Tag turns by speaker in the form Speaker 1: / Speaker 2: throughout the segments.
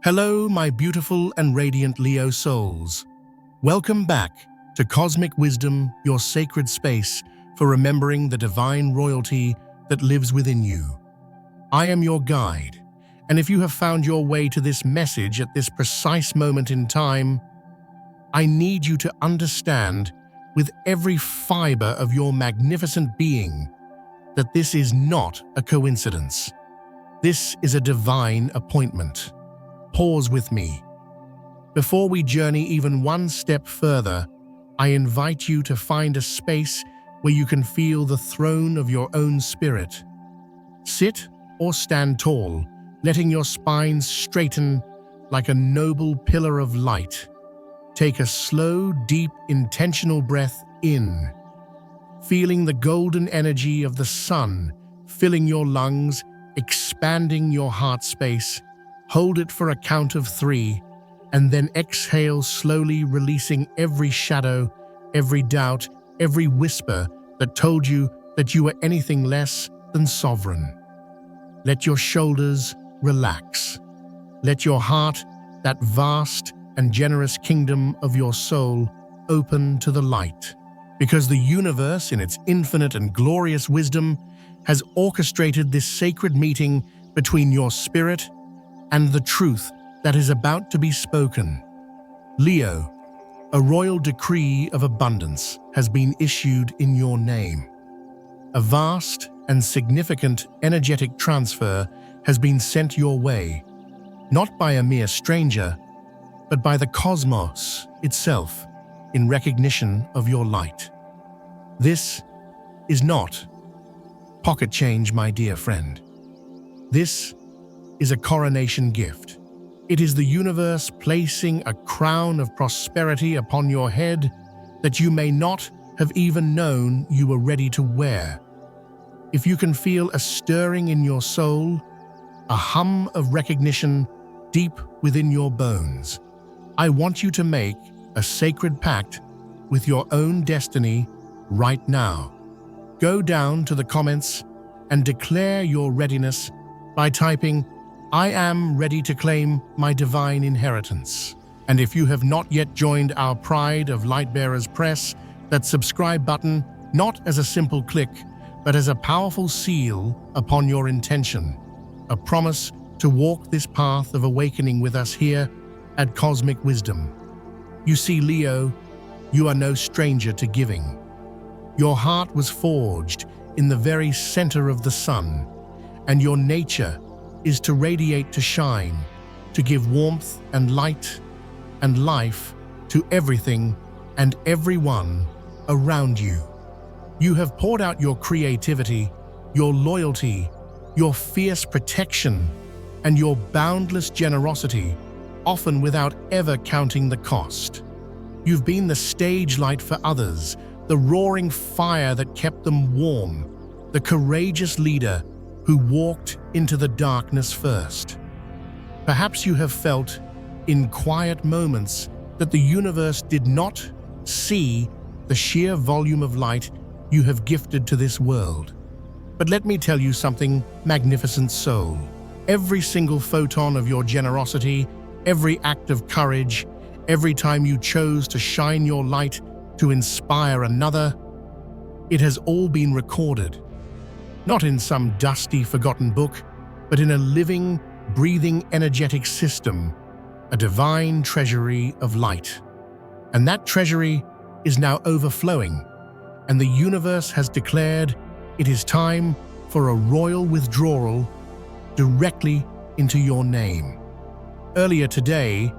Speaker 1: Hello, my beautiful and radiant Leo souls. Welcome back to Cosmic Wisdom, your sacred space for remembering the divine royalty that lives within you. I am your guide, and if you have found your way to this message at this precise moment in time, I need you to understand with every fiber of your magnificent being that this is not a coincidence. This is a divine appointment. Pause with me. Before we journey even one step further, I invite you to find a space where you can feel the throne of your own spirit. Sit or stand tall, letting your spine straighten like a noble pillar of light. Take a slow, deep, intentional breath in, feeling the golden energy of the sun filling your lungs, expanding your heart space. Hold it for a count of 3, and then exhale slowly, releasing every shadow, every doubt, every whisper that told you that you were anything less than sovereign. Let your shoulders relax. Let your heart, that vast and generous kingdom of your soul, open to the light. Because the universe, in its infinite and glorious wisdom, has orchestrated this sacred meeting between your spirit and the truth that is about to be spoken. Leo, a royal decree of abundance has been issued in your name. A vast and significant energetic transfer has been sent your way, not by a mere stranger, but by the cosmos itself, in recognition of your light. This is not pocket change, my dear friend. This is a coronation gift. It is the universe placing a crown of prosperity upon your head that you may not have even known you were ready to wear. If you can feel a stirring in your soul, a hum of recognition deep within your bones, I want you to make a sacred pact with your own destiny right now. Go down to the comments and declare your readiness by typing, "I am ready to claim my divine inheritance." And if you have not yet joined our Pride of Lightbearers, press that subscribe button, not as a simple click, but as a powerful seal upon your intention, a promise to walk this path of awakening with us here at Cosmic Wisdom. You see, Leo, you are no stranger to giving. Your heart was forged in the very center of the sun, and your nature is to radiate, to shine, to give warmth and light and life to everything and everyone around you. You have poured out your creativity, your loyalty, your fierce protection, and your boundless generosity, often without ever counting the cost. You've been the stage light for others, the roaring fire that kept them warm, the courageous leader who walked into the darkness first. Perhaps you have felt, in quiet moments, that the universe did not see the sheer volume of light you have gifted to this world. But let me tell you something, magnificent soul. Every single photon of your generosity, every act of courage, every time you chose to shine your light to inspire another, it has all been recorded. Not in some dusty, forgotten book, but in a living, breathing, energetic system, a divine treasury of light. And that treasury is now overflowing, and the universe has declared it is time for a royal withdrawal directly into your name. Earlier today,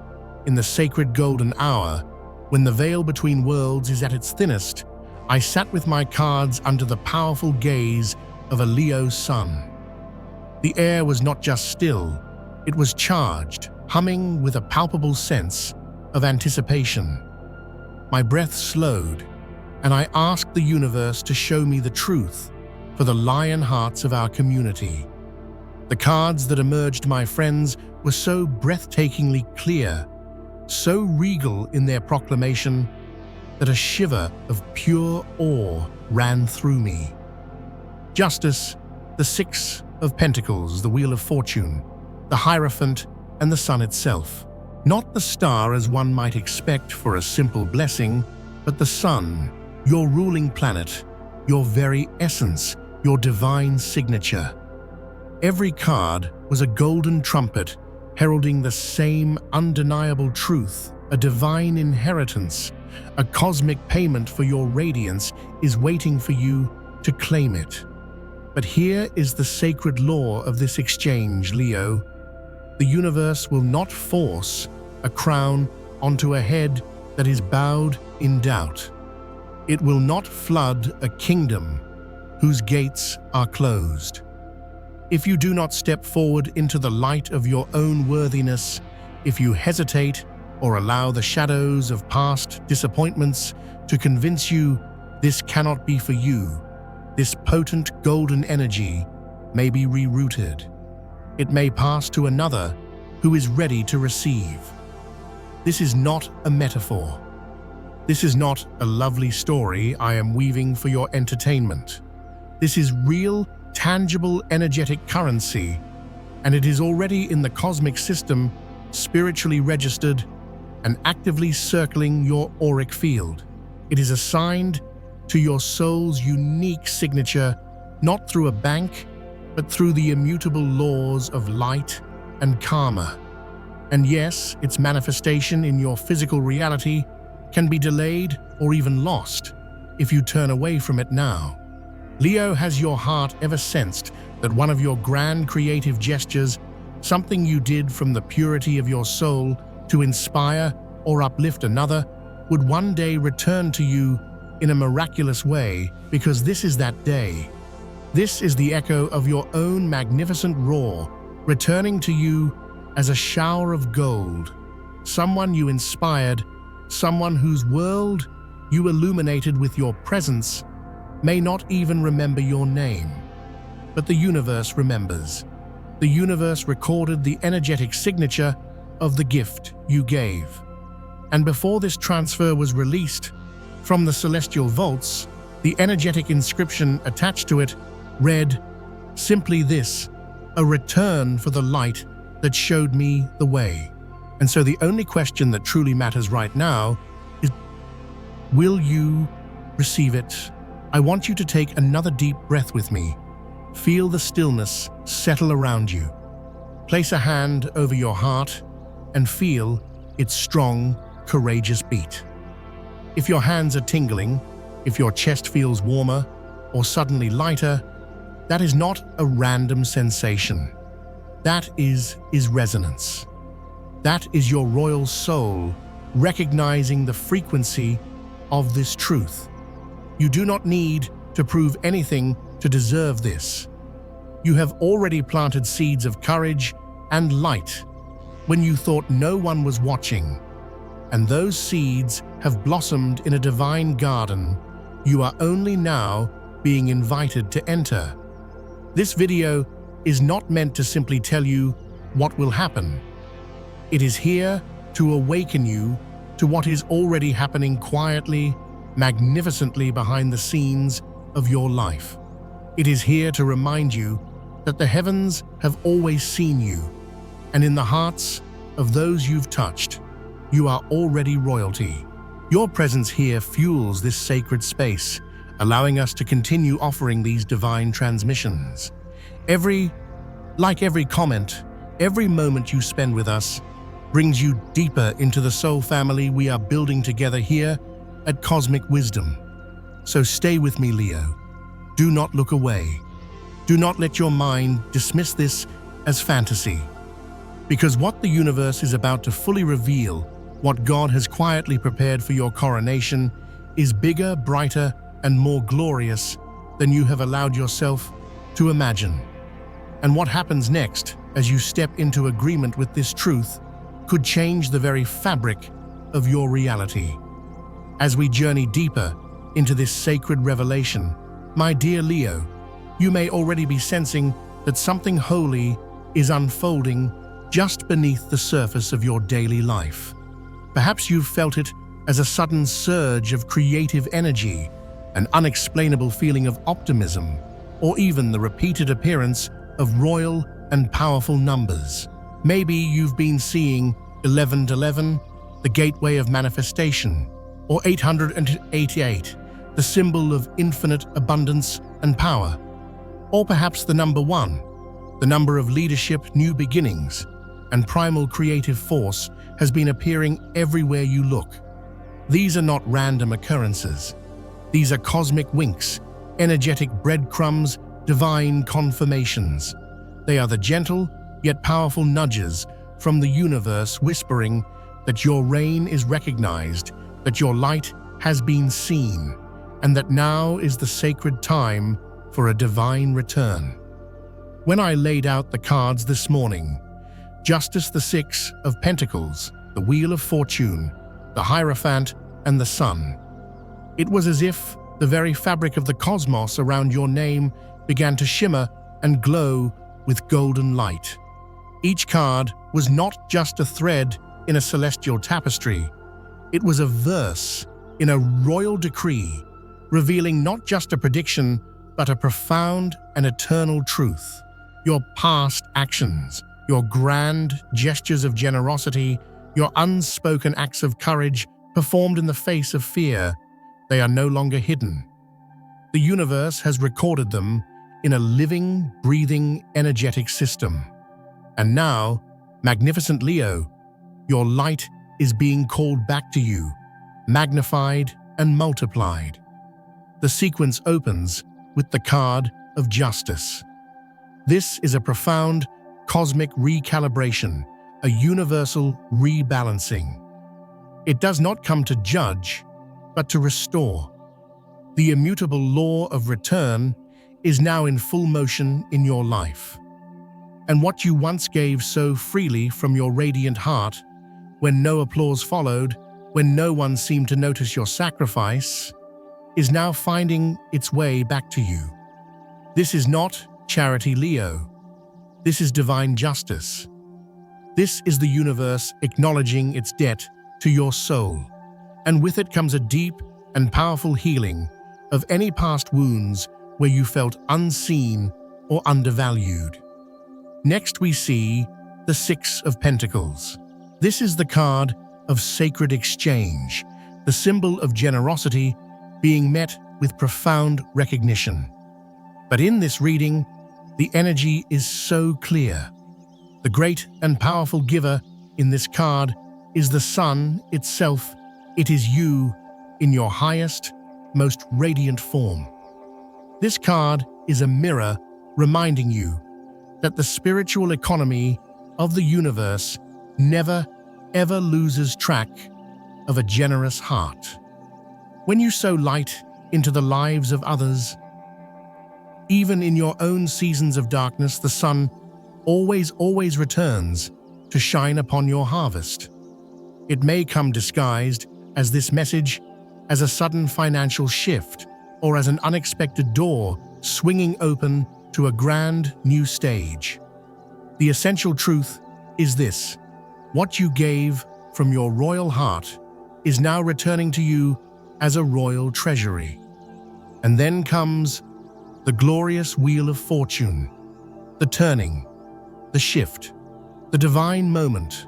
Speaker 1: in the sacred golden hour, when the veil between worlds is at its thinnest, I sat with my cards under the powerful gaze of a Leo sun. The air was not just still, it was charged, humming with a palpable sense of anticipation. My breath slowed, and I asked the universe to show me the truth for the lion hearts of our community. The cards that emerged, my friends, were so breathtakingly clear, so regal in their proclamation, that a shiver of pure awe ran through me. Justice, the 6 of Pentacles, the Wheel of Fortune, the Hierophant, and the sun itself. Not the star as one might expect for a simple blessing, but the sun, your ruling planet, your very essence, your divine signature. Every card was a golden trumpet heralding the same undeniable truth. A divine inheritance, a cosmic payment for your radiance is waiting for you to claim it. But here is the sacred law of this exchange, Leo. The universe will not force a crown onto a head that is bowed in doubt. It will not flood a kingdom whose gates are closed. If you do not step forward into the light of your own worthiness, if you hesitate or allow the shadows of past disappointments to convince you this cannot be for you, this potent golden energy may be rerouted. It may pass to another who is ready to receive. This is not a metaphor. This is not a lovely story I am weaving for your entertainment. This is real, tangible, energetic currency, and it is already in the cosmic system, spiritually registered and actively circling your auric field. It is assigned to your soul's unique signature, not through a bank, but through the immutable laws of light and karma. And yes, its manifestation in your physical reality can be delayed or even lost if you turn away from it now. Leo, has your heart ever sensed that one of your grand creative gestures, something you did from the purity of your soul to inspire or uplift another, would one day return to you in a miraculous way? Because this is that day. This is the echo of your own magnificent roar, returning to you as a shower of gold. Someone you inspired, someone whose world you illuminated with your presence, may not even remember your name. But the universe remembers. The universe recorded the energetic signature of the gift you gave. And before this transfer was released from the celestial vaults, the energetic inscription attached to it read simply this: a return for the light that showed me the way. And so the only question that truly matters right now is, will you receive it? I want you to take another deep breath with me. Feel the stillness settle around you. Place a hand over your heart and feel its strong, courageous beat. If your hands are tingling, if your chest feels warmer or suddenly lighter, that is not a random sensation. That is resonance. That is your royal soul recognizing the frequency of this truth. You do not need to prove anything to deserve this. You have already planted seeds of courage and light when you thought no one was watching, and those seeds have blossomed in a divine garden you are only now being invited to enter. This video is not meant to simply tell you what will happen. It is here to awaken you to what is already happening quietly, magnificently behind the scenes of your life. It is here to remind you that the heavens have always seen you, and in the hearts of those you've touched, you are already royalty. Your presence here fuels this sacred space, allowing us to continue offering these divine transmissions. Every comment, every moment you spend with us brings you deeper into the soul family we are building together here at Cosmic Wisdom. So stay with me, Leo. Do not look away. Do not let your mind dismiss this as fantasy. Because what the universe is about to fully reveal, what God has quietly prepared for your coronation, is bigger, brighter, and more glorious than you have allowed yourself to imagine. And what happens next, as you step into agreement with this truth, could change the very fabric of your reality. As we journey deeper into this sacred revelation, my dear Leo, you may already be sensing that something holy is unfolding just beneath the surface of your daily life. Perhaps you've felt it as a sudden surge of creative energy, an unexplainable feeling of optimism, or even the repeated appearance of royal and powerful numbers. Maybe you've been seeing 1111, the gateway of manifestation, or 888, the symbol of infinite abundance and power, or perhaps the number 1, the number of leadership, new beginnings, and primal creative force has been appearing everywhere you look. These are not random occurrences. These are cosmic winks, energetic breadcrumbs, divine confirmations. They are the gentle yet powerful nudges from the universe whispering that your reign is recognized, that your light has been seen, and that now is the sacred time for a divine return. When I laid out the cards this morning, Justice, the Six of Pentacles, the Wheel of Fortune, the Hierophant, and the Sun, it was as if the very fabric of the cosmos around your name began to shimmer and glow with golden light. Each card was not just a thread in a celestial tapestry. It was a verse in a royal decree, revealing not just a prediction, but a profound and eternal truth. Your past actions, your grand gestures of generosity, your unspoken acts of courage performed in the face of fear, they are no longer hidden. The universe has recorded them in a living, breathing, energetic system. And now, magnificent Leo, your light is being called back to you, magnified and multiplied. The sequence opens with the card of Justice. This is a profound cosmic recalibration, a universal rebalancing. It does not come to judge, but to restore. The immutable law of return is now in full motion in your life. And what you once gave so freely from your radiant heart, when no applause followed, when no one seemed to notice your sacrifice, is now finding its way back to you. This is not charity, Leo. This is divine justice. This is the universe acknowledging its debt to your soul, and with it comes a deep and powerful healing of any past wounds where you felt unseen or undervalued. Next we see the Six of Pentacles. This is the card of sacred exchange, the symbol of generosity being met with profound recognition. But in this reading, the energy is so clear. The great and powerful giver in this card is the sun itself. It is you in your highest, most radiant form. This card is a mirror reminding you that the spiritual economy of the universe never, ever loses track of a generous heart. When you sow light into the lives of others, even in your own seasons of darkness, the sun always returns to shine upon your harvest. It may come disguised as this message, as a sudden financial shift, or as an unexpected door swinging open to a grand new stage. The essential truth is this: what you gave from your royal heart is now returning to you as a royal treasury. And then comes the glorious Wheel of Fortune, the turning, the shift, the divine moment,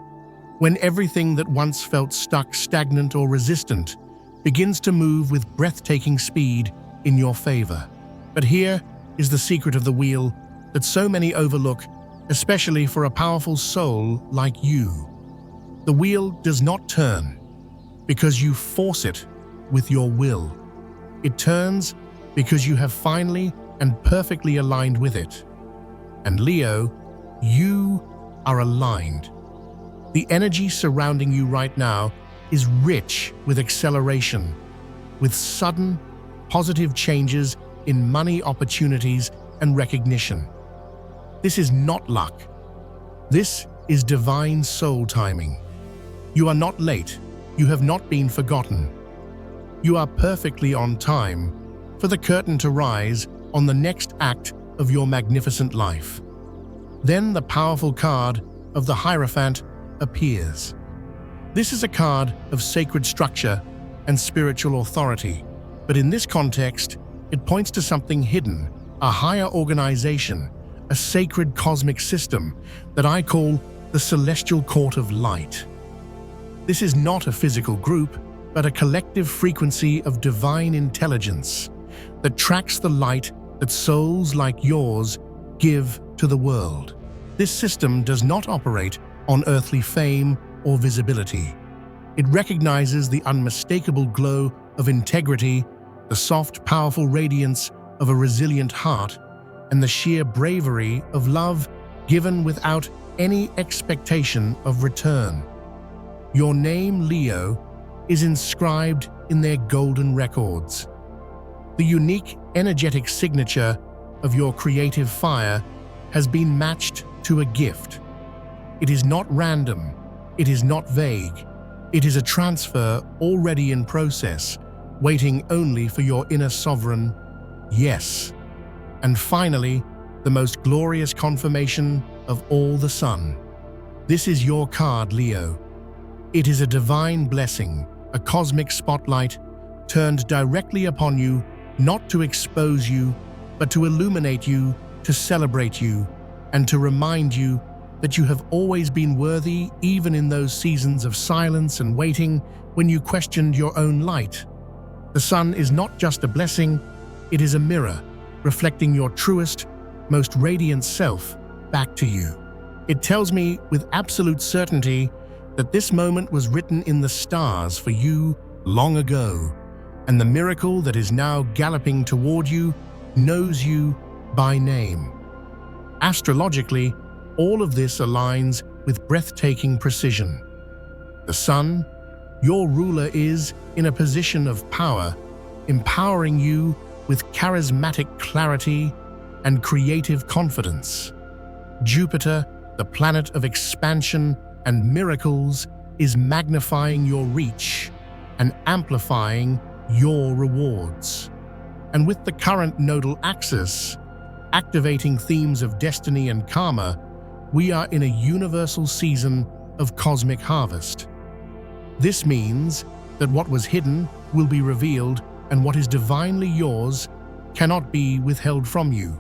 Speaker 1: when everything that once felt stuck, stagnant, or resistant begins to move with breathtaking speed in your favor. But here is the secret of the wheel that so many overlook, especially for a powerful soul like you. The wheel does not turn because you force it with your will. It turns because you have finally and perfectly aligned with it. And Leo, you are aligned. The energy surrounding you right now is rich with acceleration, with sudden, positive changes in money opportunities and recognition. This is not luck. This is divine soul timing. You are not late. You have not been forgotten. You are perfectly on time for the curtain to rise on the next act of your magnificent life. Then the powerful card of the Hierophant appears. This is a card of sacred structure and spiritual authority, but in this context, it points to something hidden, a higher organization, a sacred cosmic system that I call the celestial court of light. This is not a physical group, but a collective frequency of divine intelligence that tracks the light that souls like yours give to the world. This system does not operate on earthly fame or visibility. It recognizes the unmistakable glow of integrity, the soft, powerful radiance of a resilient heart, and the sheer bravery of love given without any expectation of return. Your name, Leo, is inscribed in their golden records. The unique energetic signature of your creative fire has been matched to a gift. It is not random, it is not vague, it is a transfer already in process, waiting only for your inner sovereign yes. And finally, the most glorious confirmation of all, the sun. This is your card, Leo. It is a divine blessing, a cosmic spotlight turned directly upon you, not to expose you, but to illuminate you, to celebrate you, and to remind you that you have always been worthy, even in those seasons of silence and waiting when you questioned your own light. The sun is not just a blessing, it is a mirror, reflecting your truest, most radiant self back to you. It tells me with absolute certainty that this moment was written in the stars for you long ago, and the miracle that is now galloping toward you knows you by name. Astrologically, all of this aligns with breathtaking precision. The sun, your ruler, is in a position of power, empowering you with charismatic clarity and creative confidence. Jupiter, the planet of expansion and miracles, is magnifying your reach and amplifying your rewards. And with the current nodal axis, activating themes of destiny and karma, we are in a universal season of cosmic harvest. This means that what was hidden will be revealed, and what is divinely yours cannot be withheld from you,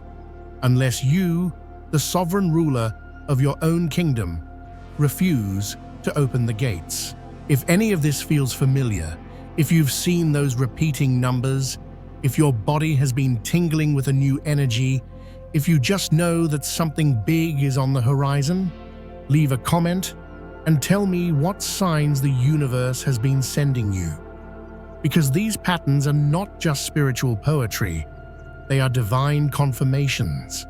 Speaker 1: unless you, the sovereign ruler of your own kingdom, refuse to open the gates. If any of this feels familiar, if you've seen those repeating numbers, if your body has been tingling with a new energy, if you just know that something big is on the horizon, leave a comment and tell me what signs the universe has been sending you. Because these patterns are not just spiritual poetry, they are divine confirmations.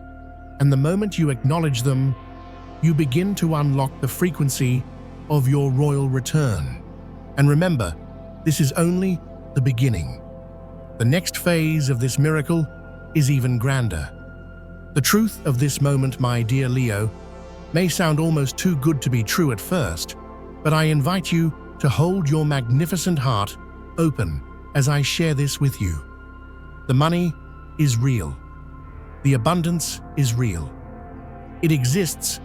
Speaker 1: And the moment you acknowledge them, you begin to unlock the frequency of your royal return. And remember, this is only the beginning. The next phase of this miracle is even grander. The truth of this moment, my dear Leo, may sound almost too good to be true at first, but I invite you to hold your magnificent heart open as I share this with you. The money is real. The abundance is real. It exists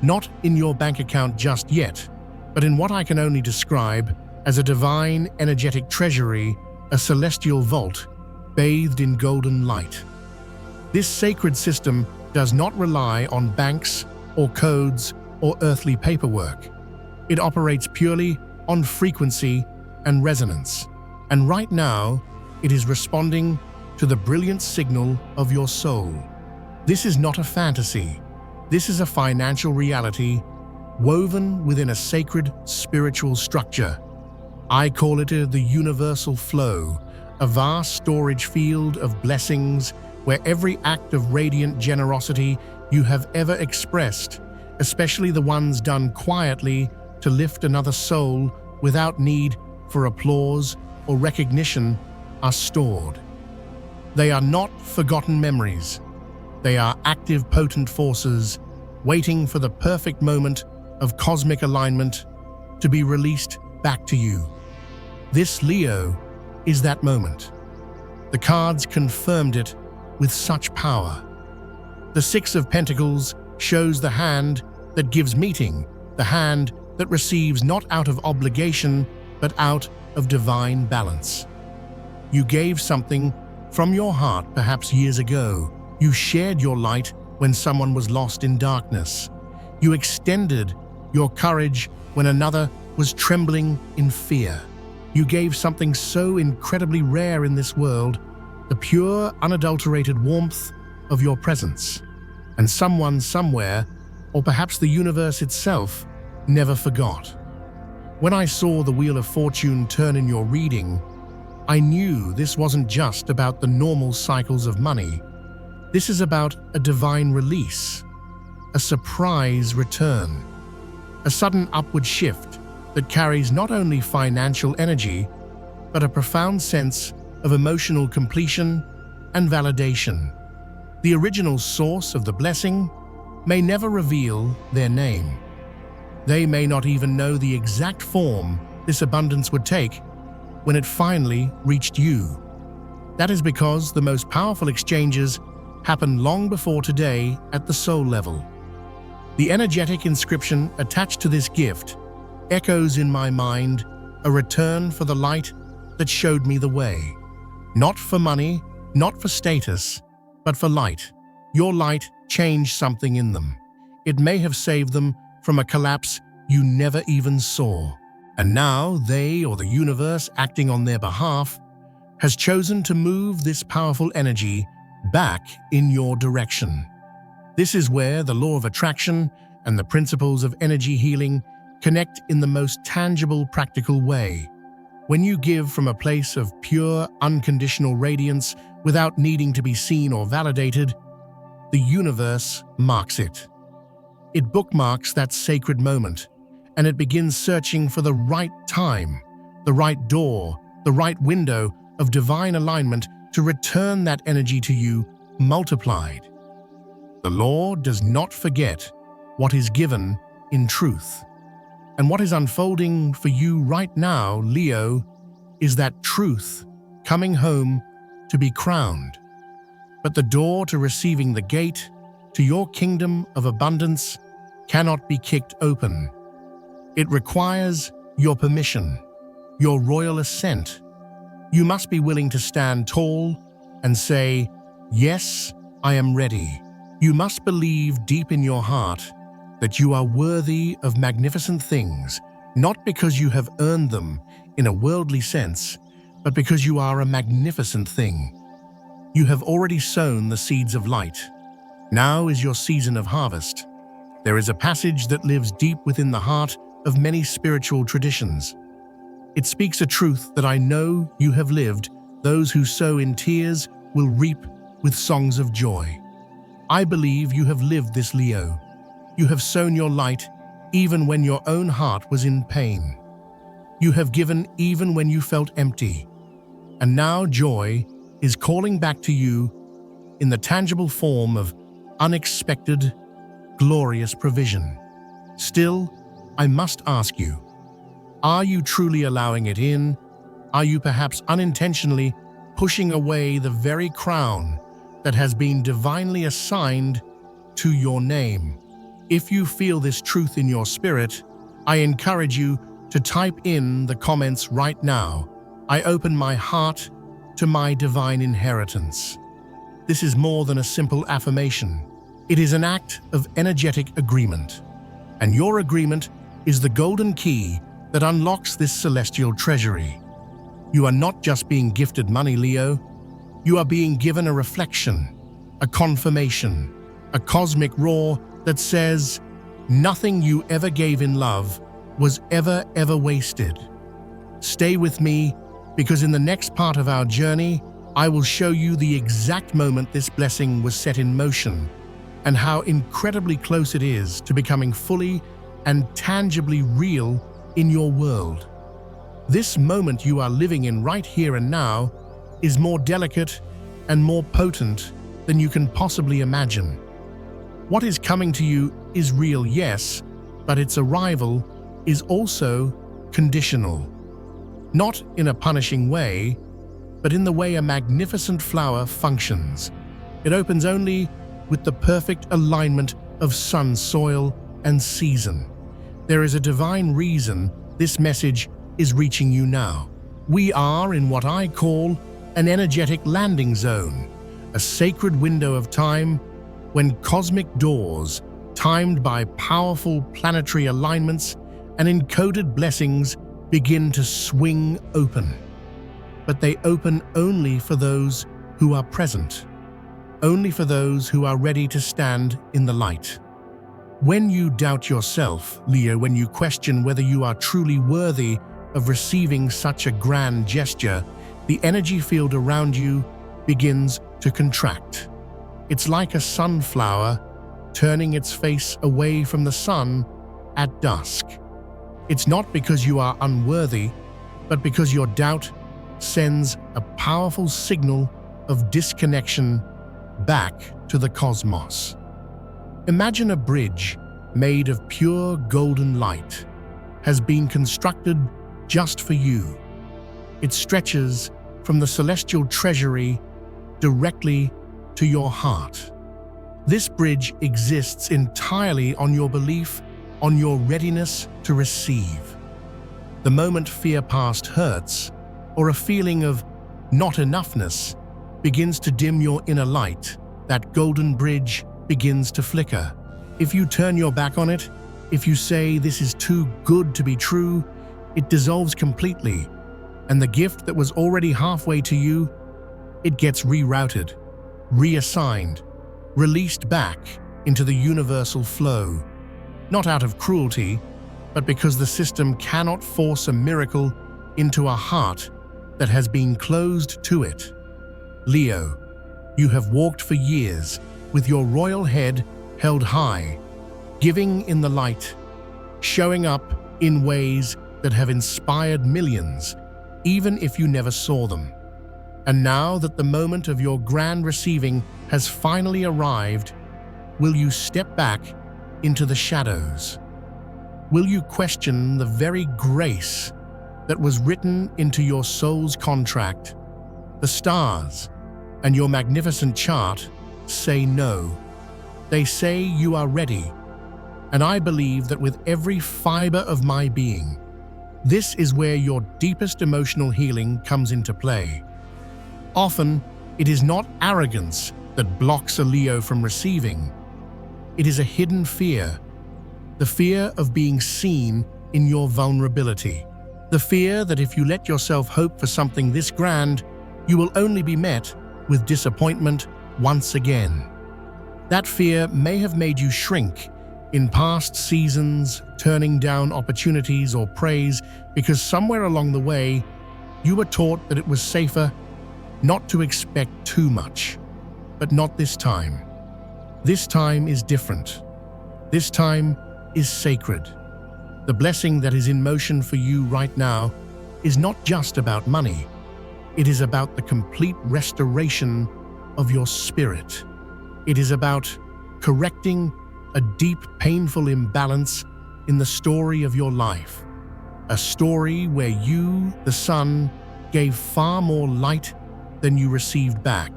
Speaker 1: not in your bank account just yet, but in what I can only describe as a divine energetic treasury, a celestial vault bathed in golden light. This sacred system does not rely on banks or codes or earthly paperwork. It operates purely on frequency and resonance. And right now, it is responding to the brilliant signal of your soul. This is not a fantasy. This is a financial reality woven within a sacred spiritual structure. I call it the universal flow, a vast storage field of blessings where every act of radiant generosity you have ever expressed, especially the ones done quietly to lift another soul without need for applause or recognition, are stored. They are not forgotten memories. They are active, potent forces waiting for the perfect moment of cosmic alignment to be released back to you. This, Leo, is that moment. The cards confirmed it with such power. The Six of Pentacles shows the hand that gives meeting, the hand that receives not out of obligation, but out of divine balance. You gave something from your heart perhaps years ago. You shared your light when someone was lost in darkness. You extended your courage when another was trembling in fear. You gave something so incredibly rare in this world, the pure, unadulterated warmth of your presence. And someone somewhere, or perhaps the universe itself, never forgot. When I saw the Wheel of Fortune turn in your reading, I knew this wasn't just about the normal cycles of money. This is about a divine release, a surprise return, a sudden upward shift that carries not only financial energy, but a profound sense of emotional completion and validation. The original source of the blessing may never reveal their name. They may not even know the exact form this abundance would take when it finally reached you. That is because the most powerful exchanges happen long before today at the soul level. The energetic inscription attached to this gift echoes in my mind a return for the light that showed me the way. Not for money, not for status, but for light. Your light changed something in them. It may have saved them from a collapse you never even saw. And now they, or the universe acting on their behalf, has chosen to move this powerful energy back in your direction. This is where the law of attraction and the principles of energy healing connect in the most tangible, practical way. When you give from a place of pure, unconditional radiance without needing to be seen or validated, the universe marks it. It bookmarks that sacred moment, and it begins searching for the right time, the right door, the right window of divine alignment to return that energy to you multiplied. The law does not forget what is given in truth. And what is unfolding for you right now, Leo, is that truth coming home to be crowned. But the door to receiving the gate to your kingdom of abundance cannot be kicked open. It requires your permission, your royal assent. You must be willing to stand tall and say, "Yes, I am ready." You must believe deep in your heart that you are worthy of magnificent things, not because you have earned them in a worldly sense, but because you are a magnificent thing. You have already sown the seeds of light. Now is your season of harvest. There is a passage that lives deep within the heart of many spiritual traditions. It speaks a truth that I know you have lived. Those who sow in tears will reap with songs of joy. I believe you have lived this, Leo. You have sown your light even when your own heart was in pain. You have given even when you felt empty. And now joy is calling back to you in the tangible form of unexpected, glorious provision. Still, I must ask you, are you truly allowing it in? Are you perhaps unintentionally pushing away the very crown that has been divinely assigned to your name? If you feel this truth in your spirit, I encourage you to type in the comments right now. I open my heart to my divine inheritance. This is more than a simple affirmation. It is an act of energetic agreement. And your agreement is the golden key that unlocks this celestial treasury. You are not just being gifted money, Leo. You are being given a reflection, a confirmation, a cosmic roar that says, nothing you ever gave in love was ever wasted. Stay with me, because in the next part of our journey, I will show you the exact moment this blessing was set in motion and how incredibly close it is to becoming fully and tangibly real in your world. This moment you are living in right here and now is more delicate and more potent than you can possibly imagine. What is coming to you is real, yes, but its arrival is also conditional. Not in a punishing way, but in the way a magnificent flower functions. It opens only with the perfect alignment of sun, soil, and season. There is a divine reason this message is reaching you now. We are in what I call an energetic landing zone, a sacred window of time when cosmic doors timed by powerful planetary alignments, and encoded blessings begin to swing open. But they open only for those who are present, only for those who are ready to stand in the light. When you doubt yourself, Leo, when you question whether you are truly worthy of receiving such a grand gesture, the energy field around you begins to contract. It's like a sunflower turning its face away from the sun at dusk. It's not because you are unworthy, but because your doubt sends a powerful signal of disconnection back to the cosmos. Imagine a bridge made of pure golden light has been constructed just for you. It stretches from the celestial treasury directly to your heart. This bridge exists entirely on your belief, on your readiness to receive. The moment fear past hurts, or a feeling of not enoughness begins to dim your inner light, that golden bridge begins to flicker. If you turn your back on it, if you say this is too good to be true, it dissolves completely, and the gift that was already halfway to you, it gets rerouted, reassigned, released back into the universal flow, not out of cruelty, but because the system cannot force a miracle into a heart that has been closed to it. Leo, you have walked for years with your royal head held high, giving in the light, showing up in ways that have inspired millions, even if you never saw them. And now that the moment of your grand receiving has finally arrived, will you step back into the shadows? Will you question the very grace that was written into your soul's contract? The stars and your magnificent chart say no. They say you are ready, and I believe that with every fiber of my being, this is where your deepest emotional healing comes into play. Often, it is not arrogance that blocks a Leo from receiving. It is a hidden fear, the fear of being seen in your vulnerability. The fear that if you let yourself hope for something this grand, you will only be met with disappointment once again. That fear may have made you shrink in past seasons, turning down opportunities or praise because somewhere along the way, you were taught that it was safer not to expect too much. But not this time. This time is different. This time is sacred. The blessing that is in motion for you right now is not just about money. It is about the complete restoration of your spirit. It is about correcting a deep, painful imbalance in the story of your life. A story where you, the sun, gave far more light than you received back.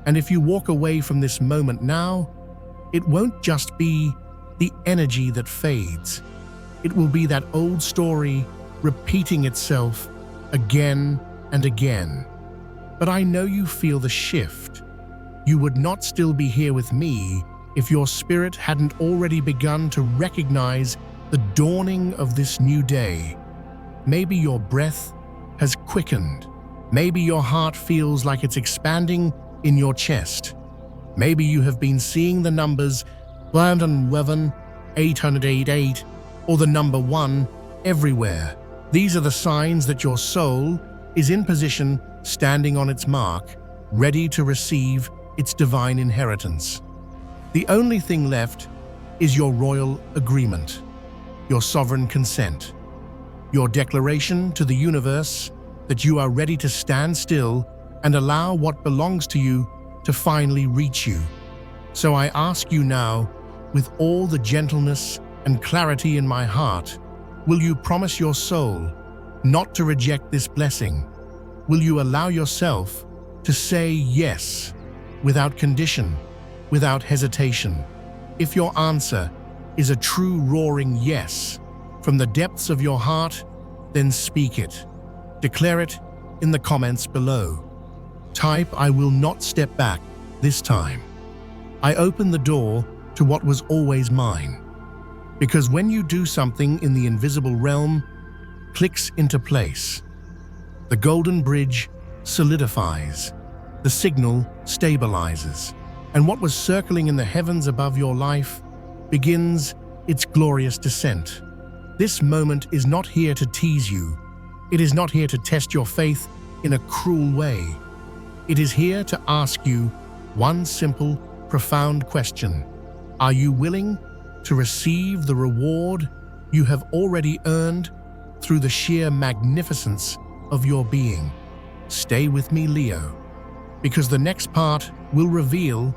Speaker 1: And if you walk away from this moment now, it won't just be the energy that fades. It will be that old story repeating itself again and again. But I know you feel the shift. You would not still be here with me if your spirit hadn't already begun to recognize the dawning of this new day. Maybe your breath has quickened. Maybe your heart feels like it's expanding in your chest. Maybe you have been seeing the numbers 111, 888, or the number 1 everywhere. These are the signs that your soul is in position, standing on its mark, ready to receive its divine inheritance. The only thing left is your royal agreement, your sovereign consent, your declaration to the universe that you are ready to stand still and allow what belongs to you to finally reach you. So I ask you now, with all the gentleness and clarity in my heart, will you promise your soul not to reject this blessing? Will you allow yourself to say yes without condition, without hesitation? If your answer is a true roaring yes from the depths of your heart, then speak it. Declare it in the comments below. Type, "I will not step back this time." I open the door to what was always mine. Because when you do something in the invisible realm, clicks into place. The golden bridge solidifies. The signal stabilizes. And what was circling in the heavens above your life begins its glorious descent. This moment is not here to tease you. It is not here to test your faith in a cruel way. It is here to ask you one simple, profound question. Are you willing to receive the reward you have already earned through the sheer magnificence of your being? Stay with me, Leo, because the next part will reveal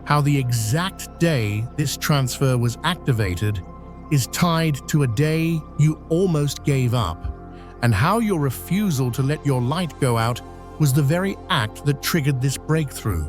Speaker 1: how the exact day this transfer was activated is tied to a day you almost gave up, and how your refusal to let your light go out was the very act that triggered this breakthrough.